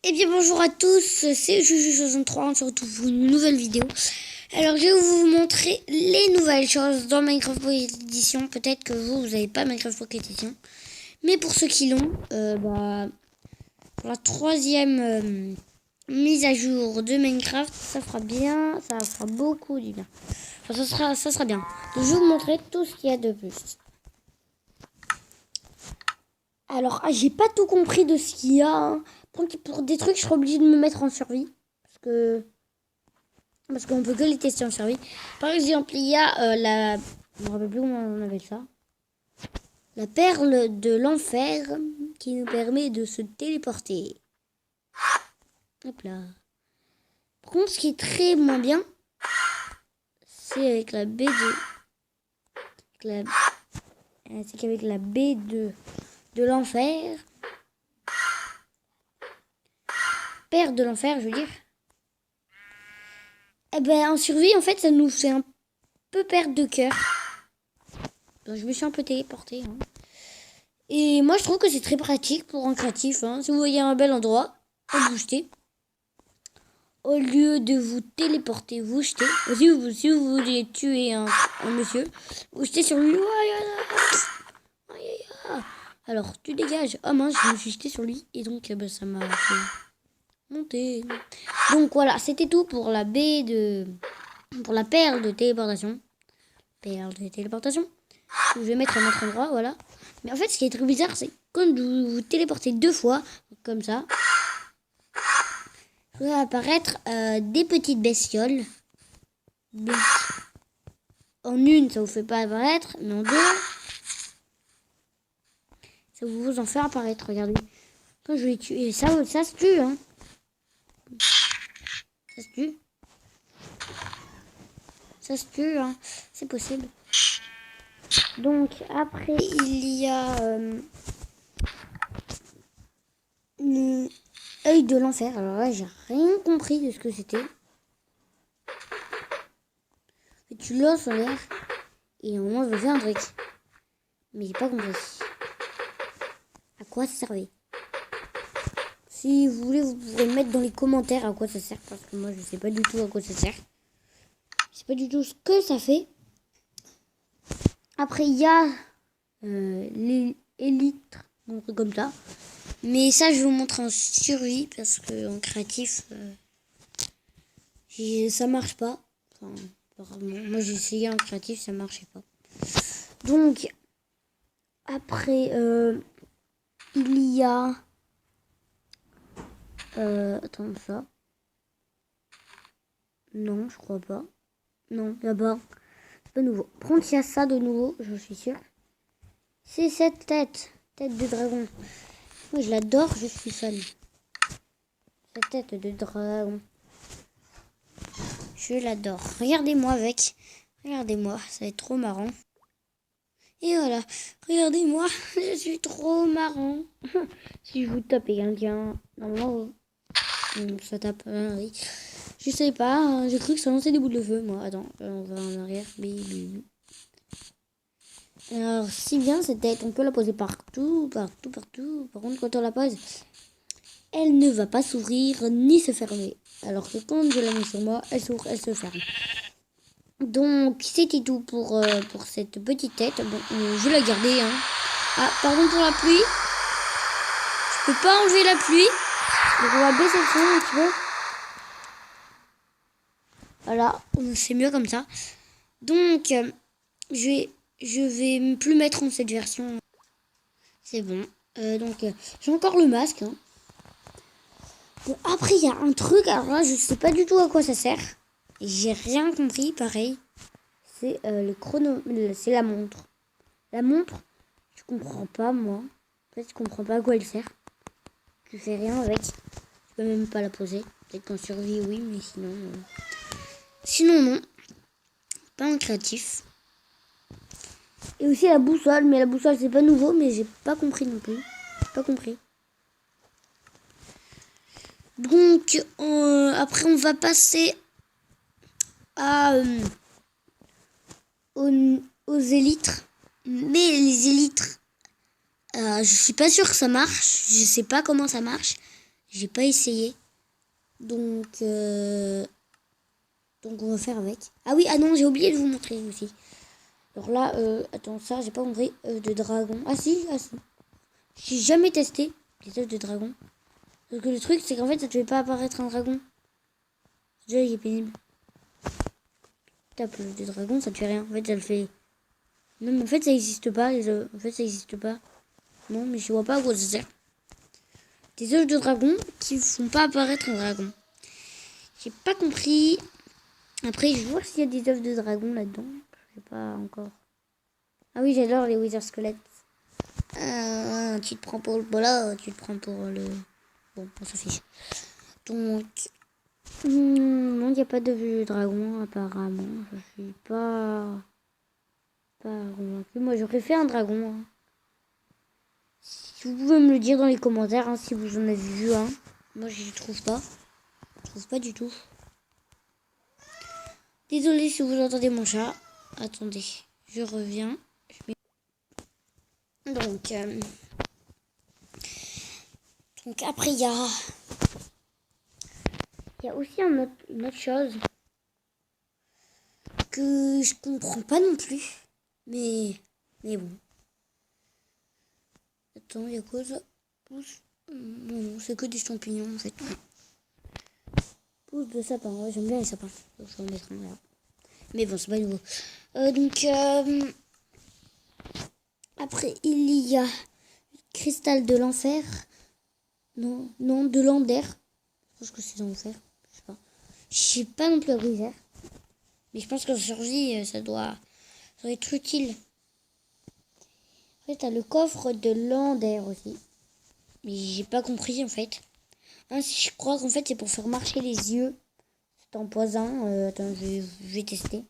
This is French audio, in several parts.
Eh bien bonjour à tous, c'est Juju63, on se retrouve pour une nouvelle vidéo. Alors je vais vous montrer les nouvelles choses dans Minecraft Pocket Edition. Peut-être que vous n'avez pas Minecraft Pocket Edition, mais pour ceux qui l'ont, pour la troisième mise à jour de Minecraft, ça fera bien, ça fera beaucoup du bien. Enfin, ça sera bien. Donc, je vais vous montrer tout ce qu'il y a de plus. Alors, j'ai pas tout compris de ce qu'il y a. Hein. Pour des trucs, je serai obligée de me mettre en survie. Parce qu'on peut que les tester en survie. Par exemple, il y a la... Je me rappelle plus comment on appelle ça. La perle de l'enfer qui nous permet de se téléporter. Hop là. Par contre, ce qui est très moins bien, c'est avec la B2. C'est qu'avec la B2 de l'enfer. Perle de l'enfer, je veux dire. Eh ben, en survie, en fait, ça nous fait un peu perdre de cœur. Donc, je me suis un peu téléportée. Hein. Et moi, je trouve que c'est très pratique pour un créatif. Hein. Si vous voyez un bel endroit, vous jetez. Au lieu de vous téléporter, vous jetez. Si vous voulez tuer un monsieur, vous jetez sur lui. Alors, tu dégages. Oh mince, je me suis jeté sur lui. Et donc, ça m'a fait monter. Donc, voilà, c'était tout pour la baie de... Pour la perle de téléportation. Perle de téléportation. Je vais mettre à un autre endroit, voilà. Mais en fait, ce qui est très bizarre, c'est quand vous vous téléportez deux fois, comme ça, il va apparaître des petites bestioles. Donc, en une, ça vous fait pas apparaître, mais en deux, ça vous en fait apparaître. Regardez. Quand je vais tuer, ça se tue, hein. Ça se tue. Ça se tue, hein. C'est possible. Donc, après, il y a œil de l'enfer. Alors là, j'ai rien compris de ce que c'était. Tu lances en l'air et au moins, je fais un truc. Mais j'ai pas compris. À quoi ça servait? Si vous voulez, vous pourrez mettre dans les commentaires à quoi ça sert. Parce que moi, je sais pas du tout à quoi ça sert. Je sais pas du tout ce que ça fait. Après, il y a les élytres. Un truc comme ça. Mais ça, je vais vous montrer en survie. Parce que en créatif, ça marche pas. Enfin, moi, j'ai essayé en créatif, ça marchait pas. Donc, après, il y a... attends, ça. Non, je crois pas. Non, là-bas. C'est pas nouveau. Par contre, il y a ça de nouveau, je suis sûre. C'est cette tête. Tête de dragon. Moi, je l'adore, je suis fan. Cette tête de dragon. Je l'adore. Regardez-moi avec. Regardez-moi, ça va être trop marrant. Et voilà. Regardez-moi, je suis trop marrant. Si je vous tape quelqu'un, normalement, ça tape. Oui. Je sais pas, hein, j'ai cru que ça lançait des boules de feu, moi. Attends, on va en arrière. Alors, si bien cette tête, on peut la poser partout. Par contre, quand on la pose, elle ne va pas s'ouvrir ni se fermer. Alors que quand je la mets sur moi, elle s'ouvre, elle se ferme. Donc, c'était tout pour cette petite tête. Bon, je vais la garder. Hein. Ah, pardon pour la pluie. Je peux pas enlever la pluie. Donc, on va baisser le son un petit peu. Voilà, c'est mieux comme ça. Donc, je vais plus mettre en cette version. C'est bon. Donc, j'ai encore le masque. Hein. Bon, après, il y a un truc. Alors là, je sais pas du tout à quoi ça sert. J'ai rien compris, pareil. C'est le chrono. C'est la montre. La montre, je comprends pas, moi. En fait, je comprends pas à quoi elle sert. Je fais rien avec. Je peux même pas la poser. Peut-être qu'en survie, oui, mais sinon... Sinon, non. Pas en créatif. Et aussi la boussole. Mais la boussole, c'est pas nouveau. Mais j'ai pas compris non plus. Pas compris. Donc, après, on va passer à aux élytres. Mais les élytres, je suis pas sûre que ça marche. Je sais pas comment ça marche. J'ai pas essayé. Donc on va faire avec. Ah oui, ah non, j'ai oublié de vous montrer aussi. Alors là, attends, ça, j'ai pas compris. De dragon. Ah si, ah si. J'ai jamais testé les œufs de dragon. Parce que le truc, c'est qu'en fait, ça ne fait pas apparaître un dragon. Déjà, il est pénible. Tape l'œuf de dragon, ça ne fait rien. En fait, ça le fait. Non, mais en fait, ça n'existe pas, les œufs. En fait, ça n'existe pas. Non, mais je vois pas à quoi ça sert. Des œufs de dragon qui font pas apparaître un dragon. J'ai pas compris. Après, je vais voir s'il y a des œufs de dragon là-dedans. Je sais pas encore. Ah oui, j'adore les wither squelettes. Tu te prends pour le bola, tu te prends pour le... Bon, on s'en fiche. Donc... non, il n'y a pas de dragon, apparemment. Je suis pas convaincue. Moi, j'aurais fait un dragon. Hein. Si vous pouvez me le dire dans les commentaires, hein, si vous en avez vu un. Moi, je ne trouve pas. Je trouve pas du tout. Désolée si vous entendez mon chat. Attendez, je reviens. Donc après, il y a aussi une autre chose que je comprends pas non plus. Mais bon. Attends, il y a quoi ça? Pousse. Non, c'est que des champignons en fait. Pousse de sapin. Ouais, j'aime bien les sapins. Donc, je vais en mettre un là. Mais bon, c'est pas nouveau. Après, il y a cristal de l'enfer. Non, de l'Ender. Je pense que c'est dans l'enfer. Je sais pas. Je sais pas non plus à quoi il sert. Mais je pense que survie, ça doit être utile. Après, t'as le coffre de l'Ender aussi. Mais j'ai pas compris en fait. Je crois qu'en fait c'est pour faire marcher les yeux. C'est en poison. Attends, je vais tester.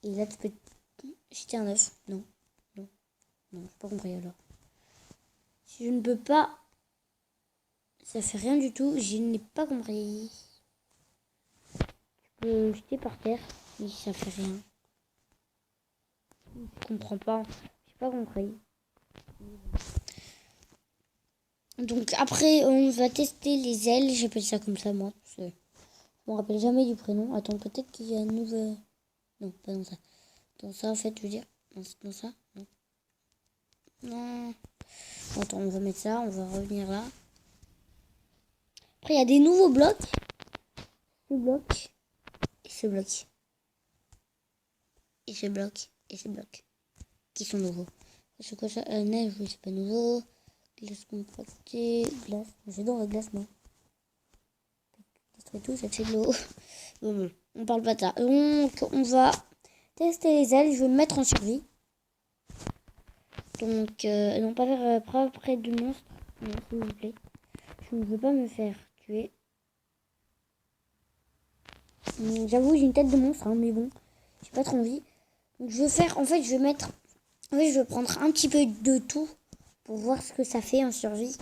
Et là tu peux jeter un œuf. Non, j'ai pas compris alors. Si je ne peux pas, ça fait rien du tout. Je n'ai pas compris. Tu peux jeter par terre, mais ça fait rien. Je comprends pas. J'ai pas compris. Donc après, on va tester les ailes. J'appelle ça comme ça, moi. Je me rappelle jamais du prénom. Attends, peut-être qu'il y a un nouveau... Non, pas dans ça. Dans ça, en fait, je veux dire. Dans ça. Non. Attends, on va mettre ça. On va revenir là. Après, il y a des nouveaux blocs. Ce bloc. Et ce bloc. Et ce bloc. Et ce bloc. Qui sont nouveaux. C'est quoi ça? Neige, oui, c'est pas nouveau. Glace compactée. Glace. J'adore la glace, moi. Et tout, ça fait de l'eau. Bon, on parle pas de ça. Donc, on va tester les ailes. Je vais me mettre en survie. Donc, non, pas faire près du monstre. Non, s'il vous plaît. Je ne veux pas me faire tuer. J'avoue, j'ai une tête de monstre, hein, mais bon, j'ai pas trop envie. Donc, je vais faire, en fait, je vais prendre un petit peu de tout pour voir ce que ça fait en survie.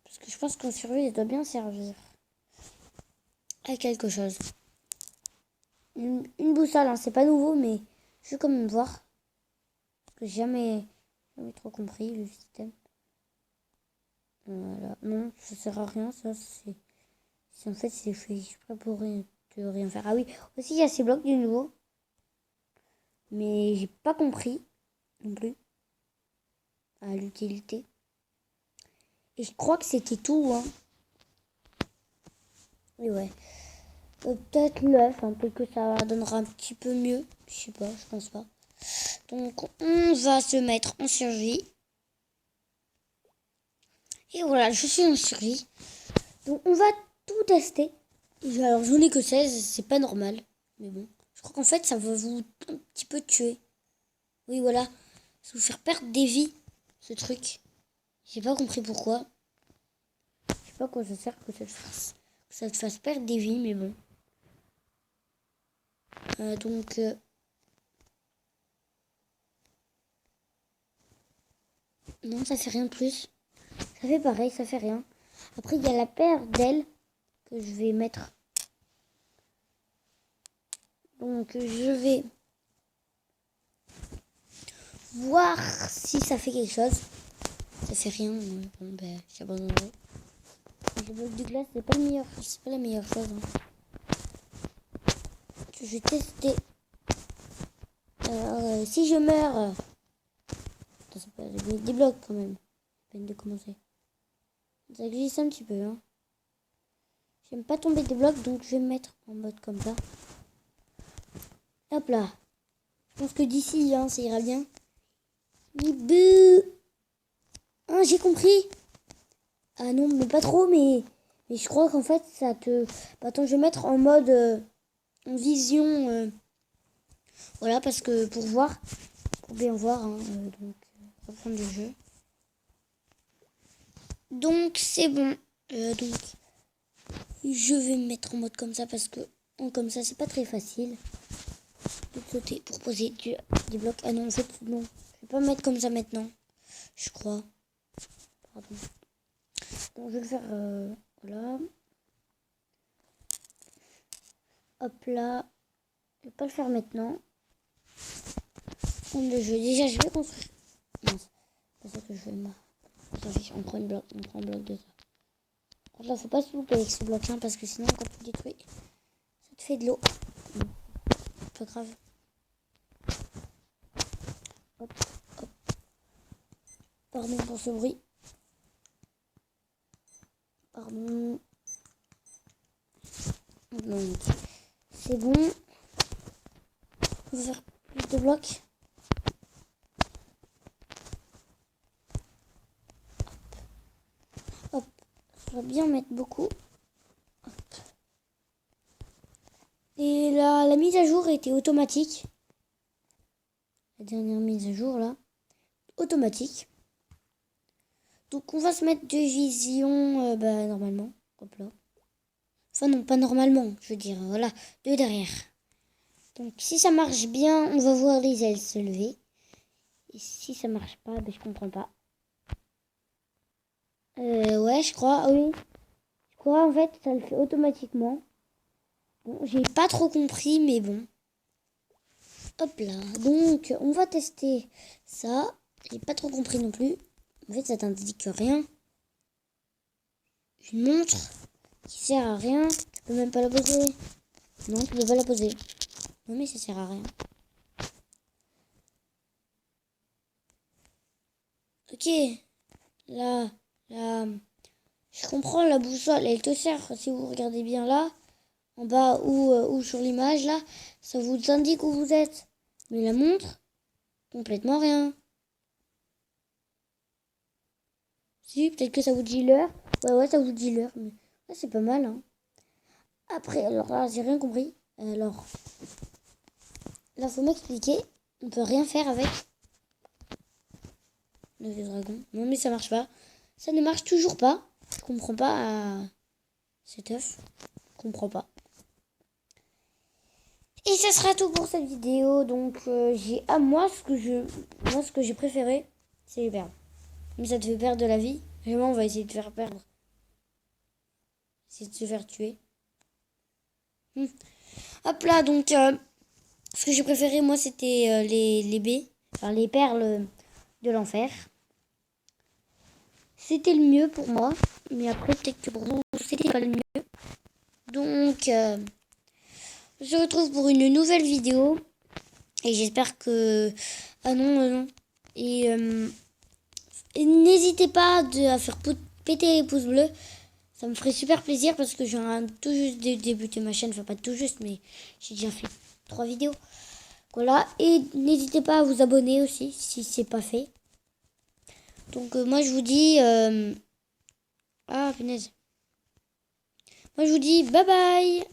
Parce que je pense qu'en survie, ça doit bien servir à quelque chose. Une boussole, hein, c'est pas nouveau, mais je vais quand même voir. Parce que j'ai jamais trop compris le système. Voilà. Non, ça sert à rien, ça, en fait, c'est fait exprès pour rien faire. Ah oui, aussi, il y a ces blocs du nouveau. Mais j'ai pas compris non plus à l'utilité. Et je crois que c'était tout, hein. Et ouais. Peut-être l'œuf, peut-être que ça donnera un petit peu mieux. Je sais pas, je pense pas. Donc, on va se mettre en survie. Et voilà, je suis en survie. Donc, on va tout tester. Alors, j'en ai que 16, c'est pas normal. Mais bon, je crois qu'en fait, ça va vous un petit peu tuer. Oui, voilà. Ça va vous faire perdre des vies, ce truc. J'ai pas compris pourquoi. Je sais pas à quoi ça sert que ça te fasse perdre des vies, mais bon. Donc... non, ça fait rien de plus. Ça fait pareil, ça fait rien. Après, il y a la paire d'ailes que je vais mettre. Donc, je vais voir si ça fait quelque chose. Ça fait rien. Bon, ben, j'abandonnerai. Les blocs de glace, c'est pas la meilleure chose. Hein. Je vais tester. Alors, si je meurs... Attends, ça peut des blocs quand même. Peine de commencer. Ça glisse un petit peu. Hein. J'aime pas tomber des blocs, donc je vais me mettre en mode comme ça. Hop là. Je pense que d'ici, hein, ça ira bien. Ah, j'ai compris. Ah non, mais pas trop, mais je crois qu'en fait, ça te... Attends, je vais mettre en mode... en vision... Voilà, parce que pour voir... Pour bien voir, hein, donc... reprendre le jeu. Donc, c'est bon. Donc, je vais me mettre en mode comme ça, parce que... comme ça, c'est pas très facile. De sauter pour poser des blocs. Ah non, en fait, non. Je vais pas me mettre comme ça maintenant. Je crois. Pardon. Bon, je vais le faire... voilà. Hop là. Je vais pas le faire maintenant. Le jeu. Déjà, je vais construire. Non, c'est pas ça que je fais moi. On prend un bloc de ça. Par contre, là, faut pas se louper avec ce bloc là parce que sinon, quand tu détruis, ça te fait de l'eau. Pas grave. Hop, hop. Pardon pour ce bruit. Pardon. Donc, c'est bon. On va faire plus de blocs. Hop. On va bien mettre beaucoup. Hop. Et la mise à jour était automatique. La dernière mise à jour là. Automatique. Donc on va se mettre de vision normalement. Hop là. Enfin non, pas normalement, je veux dire, voilà, de derrière. Donc si ça marche bien, on va voir les ailes se lever. Et si ça marche pas, ben, je comprends pas. Ouais, je crois, oui. Je crois en fait, ça le fait automatiquement. Bon, j'ai pas trop compris, mais bon. Hop là, donc on va tester ça. J'ai pas trop compris non plus. En fait, ça t'indique rien. Une montre qui sert à rien. Tu peux même pas la poser. Non, tu peux pas la poser. Non, mais ça sert à rien. Ok. Là, je comprends la boussole. Elle te sert, si vous regardez bien là, en bas ou sur l'image, là, ça vous indique où vous êtes. Mais la montre, complètement rien. Si, peut-être que ça vous dit l'heure. Ouais, ça vous dit l'heure. Mais ouais, c'est pas mal, hein. Après, alors là, j'ai rien compris. Alors, là, faut m'expliquer. On peut rien faire avec le vieux dragon. Non, mais ça marche pas. Ça ne marche toujours pas. Je comprends pas cet œuf. Je comprends pas. Et ça sera tout pour cette vidéo. Donc, moi, ce que j'ai préféré, c'est les perles. Mais ça te fait perdre de la vie. Vraiment, on va essayer de te faire perdre. Essayer de se faire tuer. Hop là, donc, ce que j'ai préféré, moi, c'était les baies. Enfin, les perles de l'enfer. C'était le mieux pour moi. Mais après, peut-être que pour vous, c'était pas le mieux. Donc, on se retrouve pour une nouvelle vidéo. Et j'espère que... Ah non. Et n'hésitez pas à faire péter les pouces bleus. Ça me ferait super plaisir parce que j'ai tout juste débuté ma chaîne. Enfin, pas tout juste, mais j'ai déjà fait 3 vidéos. Voilà. Et n'hésitez pas à vous abonner aussi si c'est pas fait. Donc, moi, je vous dis... Ah, punaise. Moi, je vous dis bye bye.